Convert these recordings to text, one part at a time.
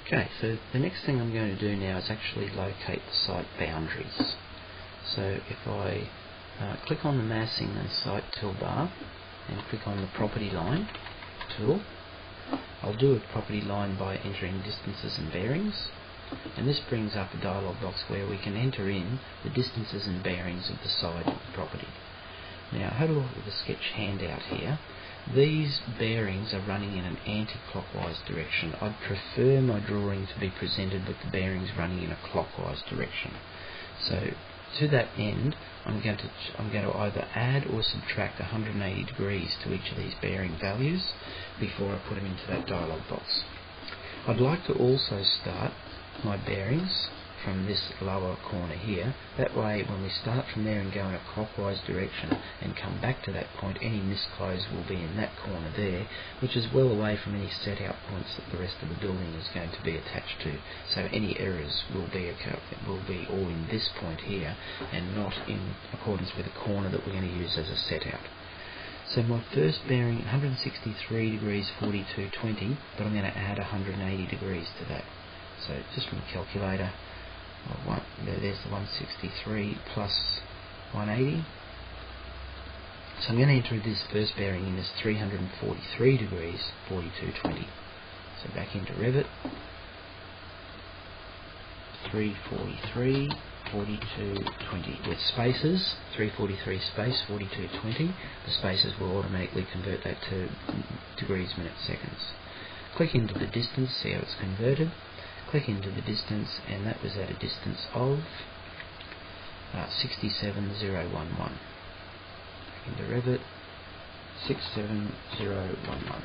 Okay, so the next thing I'm going to do now is actually locate the site boundaries. So if I click on the massing and site toolbar and click on the property line tool, I'll do a property line by entering distances and bearings, and this brings up a dialog box where we can enter in the distances and bearings of the side of the property. Now have a look at the sketch handout here. These bearings are running in an anti-clockwise direction. I'd prefer my drawing to be presented with the bearings running in a clockwise direction. So to that end, I'm going to either add or subtract 180 degrees to each of these bearing values before I put them into that dialog box. I'd like to also start my bearings from this lower corner here. That way when we start from there and go in a clockwise direction and come back to that point, any misclose will be in that corner there, which is well away from any set out points that the rest of the building is going to be attached to. So any errors will be all in this point here and not in accordance with the corner that we're going to use as a set out. So my first bearing 163 degrees 42.20, but I'm going to add 180 degrees to that. So just from the calculator, there's the 163 plus 180. So I'm going to enter this first bearing in as 343 degrees 42.20. So back into Revit, 343 42.20 with spaces, 343 space 42.20. The spaces will automatically convert that to degrees, minutes, seconds. Click into the distance, see how it's converted. Click into the distance, and that was at a distance of 67011. Back into Revit, 67011.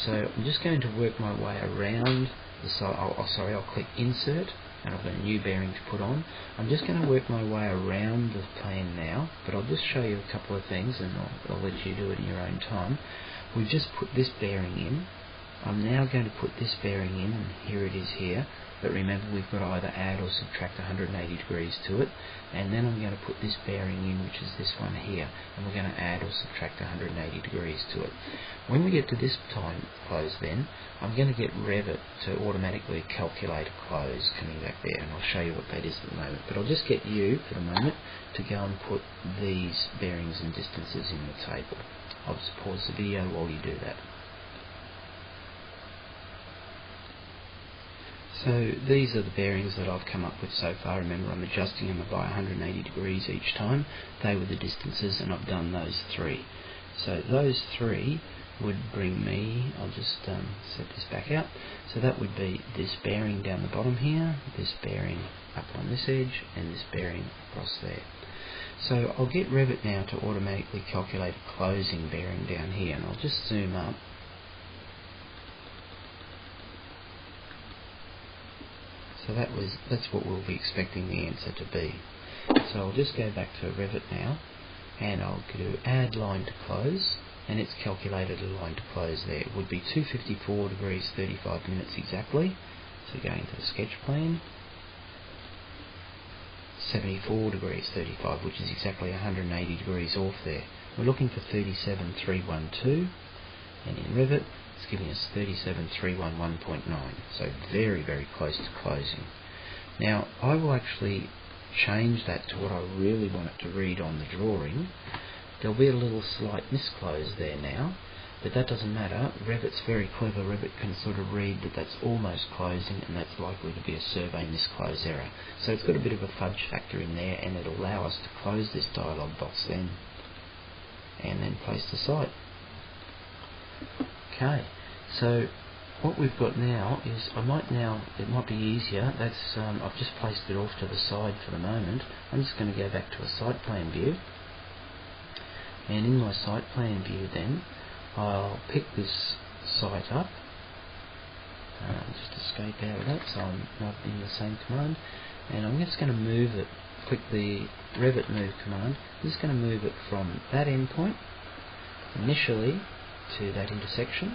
So I'm just going to work my way around the side. I'll click Insert, and I've got a new bearing to put on. I'm just going to work my way around the plan now, but I'll just show you a couple of things, and I'll let you do it in your own time. We've just put this bearing in. I'm now going to put this bearing in, and here it is here, but remember we've got to either add or subtract 180 degrees to it, and then I'm going to put this bearing in, which is this one here, and we're going to add or subtract 180 degrees to it. When we get to this time close then, I'm going to get Revit to automatically calculate a close coming back there, and I'll show you what that is at the moment, but I'll just get you for the moment to go and put these bearings and distances in the table. I'll just pause the video while you do that. So these are the bearings that I've come up with so far. Remember, I'm adjusting them by 180 degrees each time. They were the distances, and I've done those three. So those three would bring me, I'll just set this back out. So that would be this bearing down the bottom here, this bearing up on this edge, and this bearing across there. So I'll get Revit now to automatically calculate a closing bearing down here, and I'll just zoom up. So that's what we'll be expecting the answer to be. So I'll just go back to Revit now, and I'll do add line to close, and it's calculated a line to close there. It would be 254 degrees 35 minutes exactly. So going to the sketch plan, 74 degrees 35, which is exactly 180 degrees off there. We're looking for 37312, and in Revit it's giving us 37311.9, so very, very close to closing. Now I will actually change that to what I really want it to read on the drawing. There'll be a little slight misclose there now, but that doesn't matter. Revit's very clever. Revit can sort of read that that's almost closing, and that's likely to be a survey misclose error. So it's got a bit of a fudge factor in there, and it'll allow us to close this dialog box then, and then place the site. Okay, so what we've got now is, it might be easier, that's I've just placed it off to the side for the moment. I'm just going to go back to a site plan view, and in my site plan view then, I'll pick this site up, just escape out of that so I'm not in the same command, and I'm just going to move it, click the Revit move command. I'm just going to move it from that endpoint initially to that intersection,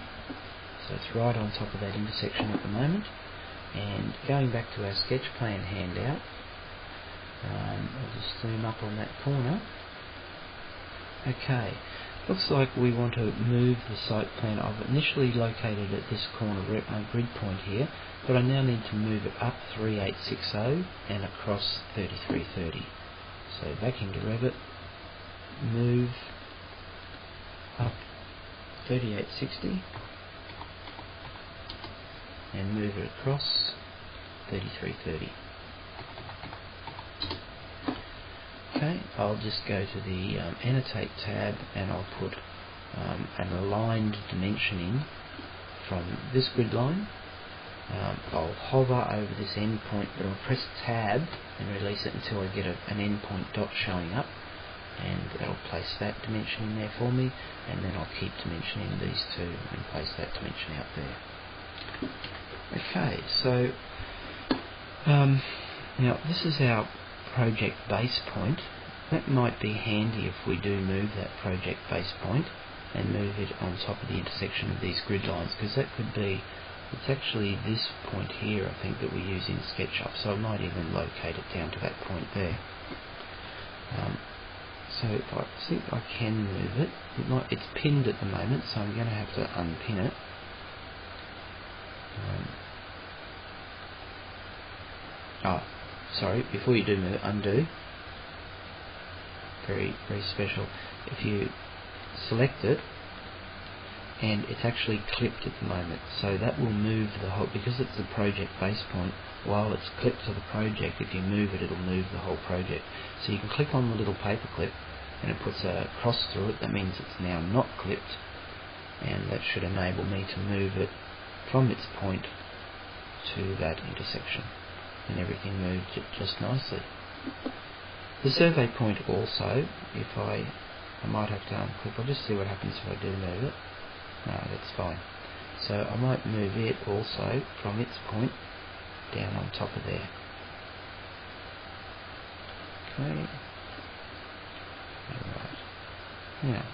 so it's right on top of that intersection at the moment. And going back to our sketch plan handout, I'll just zoom up on that corner. Okay, Looks like we want to move the site plan. I've initially located at this corner grid point here, but I now need to move it up 3860 and across 3330. So back into Revit, move up 3860 and move it across 3330. Okay, I'll just go to the Annotate tab and I'll put an aligned dimensioning from this grid line. I'll hover over this endpoint, but I'll press Tab and release it until I get an endpoint dot showing up, and that'll place that dimension in there for me, and then I'll keep dimensioning these two and place that dimension out there. Okay, so now this is our project base point. That might be handy if we do move that project base point and move it on top of the intersection of these grid lines, because that could be, it's actually this point here I think that we use in SketchUp, so I might even locate it down to that point there. So I think I can move it. It's pinned at the moment, so I'm going to have to unpin it. Sorry, before you do move it, undo. Very, very special. If you select it, and it's actually clipped at the moment, so that will move the whole, because it's the project base point, while it's clipped to the project, if you move it, it'll move the whole project. So you can click on the little paper clip and it puts a cross through it. That means it's now not clipped, and that should enable me to move it from its point to that intersection, and everything moved just nicely. The survey point also, if I might have to unclip, I'll just see what happens if I do move it. No, that's fine. So I might move it also from its point down on top of there. Okay. Alright. Now,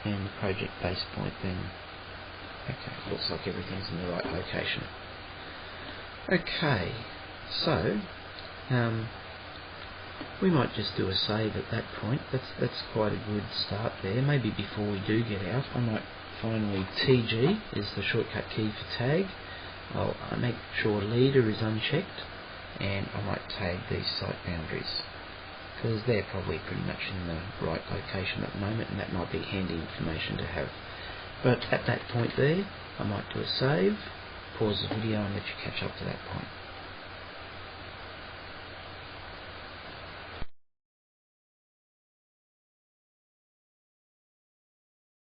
and the project base point then. Okay, looks like everything's in the right location. Okay, so we might just do a save at that point. That's quite a good start there. Maybe before we do get out, I might finally, TG is the shortcut key for tag. I'll make sure leader is unchecked, and I might tag these site boundaries, because they're probably pretty much in the right location at the moment, and that might be handy information to have. But at that point there, I might do a save, pause the video and let you catch up to that point.